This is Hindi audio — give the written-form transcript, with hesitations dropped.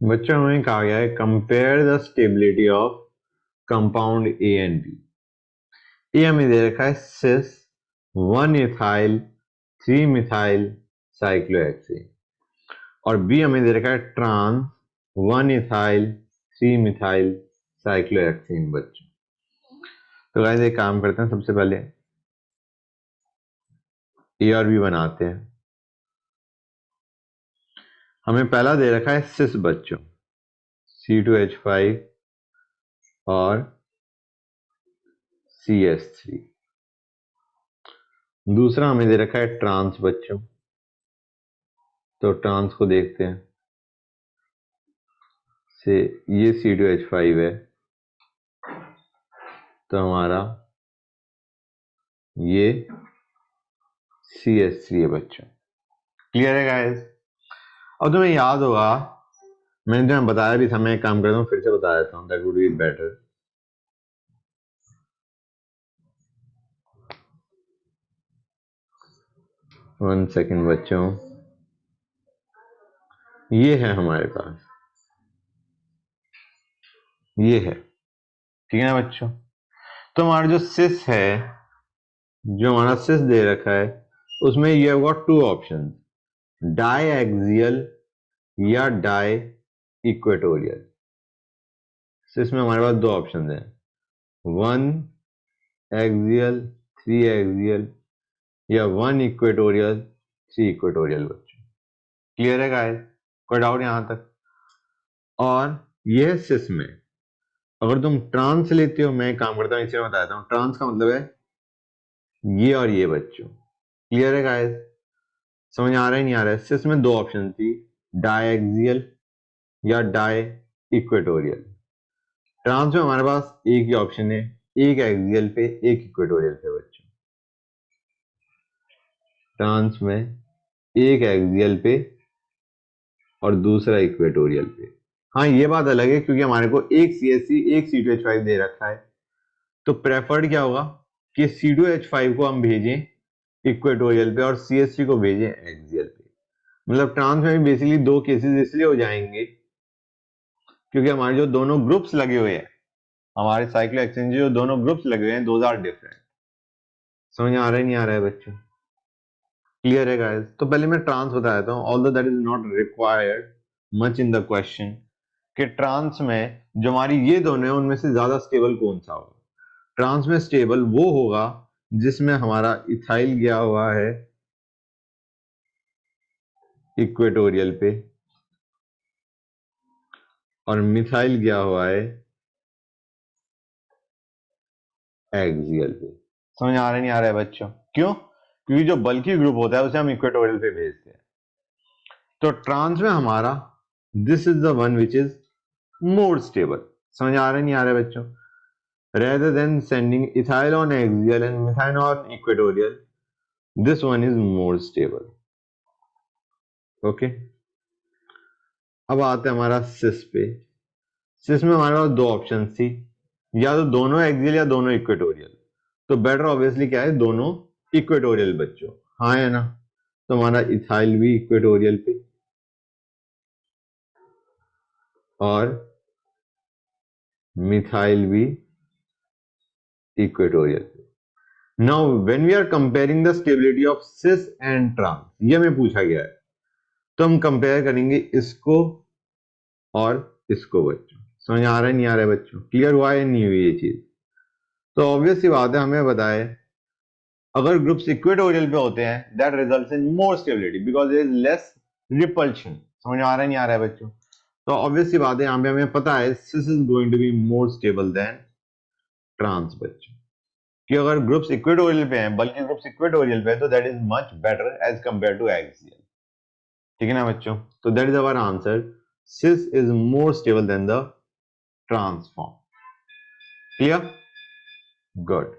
बच्चों हमें कहा गया है compare the stability of compound A and B. A हमें दे रखा है सिस 1 इथाइल 3 मिथाइल साइक्लोहेक्सेन और बी हमें दे रखा है ट्रांस 1 इथाइल 3 मिथाइल साइक्लोहेक्सेन। बच्चों तो गाइस एक काम करते हैं, सबसे पहले ए और बी बनाते हैं। हमें पहला दे रखा है सिस बच्चों C2H5 और CS3। दूसरा हमें दे रखा है ट्रांस बच्चों, तो ट्रांस को देखते हैं। से ये C2H5 है, तो हमारा ये CS3 है बच्चों। क्लियर है गाइस? अब तुम्हें याद होगा, मैंने तुम्हें बताया भी था, मैं एक काम करता हूँ फिर से बता देता हूँ, that would be better. One second बच्चों, ये है हमारे पास, ये है, ठीक है ना बच्चों। तो हमारा जो सिस है, जो हमारा सिस दे रखा है, उसमें ये होगा 2 ऑप्शन, डाई एक्सियल या डाई इक्वेटोरियल। सिस में हमारे पास 2 ऑप्शन हैं, 1 एक्सियल 3 एक्सियल या 1 इक्वेटोरियल 3 इक्वेटोरियल। बच्चों क्लियर है गाइस? कोई डाउट यहां तक? और यह सिस में अगर तुम ट्रांस लेते हो, मैं काम करता हूं इसे बताता हूं। ट्रांस का मतलब है ये और ये बच्चों। क्लियर है गाइस? समझ आ रहा है नहीं आ रहा है? सिस में 2 ऑप्शन थी, डाई एक्सियल या डाई इक्वेटोरियल। ट्रांस में हमारे पास एक ही ऑप्शन है, एक एक्सियल पे एक इक्वेटोरियल पे। बच्चों ट्रांस में एक एक्सियल पे और दूसरा इक्वेटोरियल पे। हाँ ये बात अलग है, क्योंकि हमारे को एक CH3 एक C2H5 दे रखा है, तो प्रेफर्ड क्या होगा कि C2H5 को हम भेजें इक्वेटोरियल पे और CH3 को भेजें एक्सियल पे। मतलब ट्रांस में भी बेसिकली 2 केसेस इसलिए हो जाएंगे क्योंकि हमारे जो दोनों ग्रुप्स लगे हुए हैं, हमारे साइक्लोहेक्सेन जो दोनों ग्रुप्स लगे हुए हैं, दोज आर डिफरेंट। समझ आ रहा है नहीं आ रहा है बच्चों? क्लियर है गाइस? तो पहले मैं ट्रांस बता देता हूँ, although that is not required much in the question, कि ट्रांस में जो हमारी ये दोनों है उनमें से ज्यादा स्टेबल कौन सा होगा। ट्रांस में स्टेबल वो होगा जिसमें हमारा इथाइल गया हुआ है इक्वेटोरियल पे और मिथाइल गया हुआ है एक्सियल पे। समझ आ रहा है नहीं आ रहा है बच्चों? क्यों? क्योंकि जो बल्की ग्रुप होता है उसे हम इक्वेटोरियल पे भेजते हैं। तो ट्रांस में हमारा this is the one which is more stable. समझ आ रहा है नहीं आ रहा है बच्चों? rather than sending ethyl on axial and methane on equatorial, this one is more stable. Okay, अब आते हैं हमारा सिस पे। सिस में हमारे पास 2 ऑप्शन थी, या तो दोनों एक्सियल या दोनों इक्वेटोरियल। तो बेटर ऑब्वियसली क्या है, दोनों इक्वेटोरियल बच्चों। हाँ है ना? तो हमारा इथाइल भी इक्वेटोरियल पे और मिथाइल भी इक्वेटोरियल पे। Now when we are comparing the stability of cis and trans, ये हमें पूछा गया है, तो हम कंपेयर करेंगे इसको और इसको। बच्चों समझ आ रहा है नहीं आ रहा है बच्चों? क्लियर हुआ है नहीं हुई ये चीज? तो ऑब्वियस सी बात है, हमें बताए अगर ग्रुप्स इक्वेटोरियल पे होते हैं that results in more stability because there is less repulsion. समझ आ रहा है नहीं आ रहा है बच्चों? तो ऑब्वियस सी बात है, यहाँ पे हमें पता है this is going to be more stable than trans. बच्चों कि अगर ग्रुप्स इक्वेटोरियल पे हैं, बल्कि ग्रुप्स इक्वेटोरियल पे है, तो that is much better as compare to axial. ठीक है ना बच्चों? तो that is our answer, cis is more stable than the trans form. Clear? Good.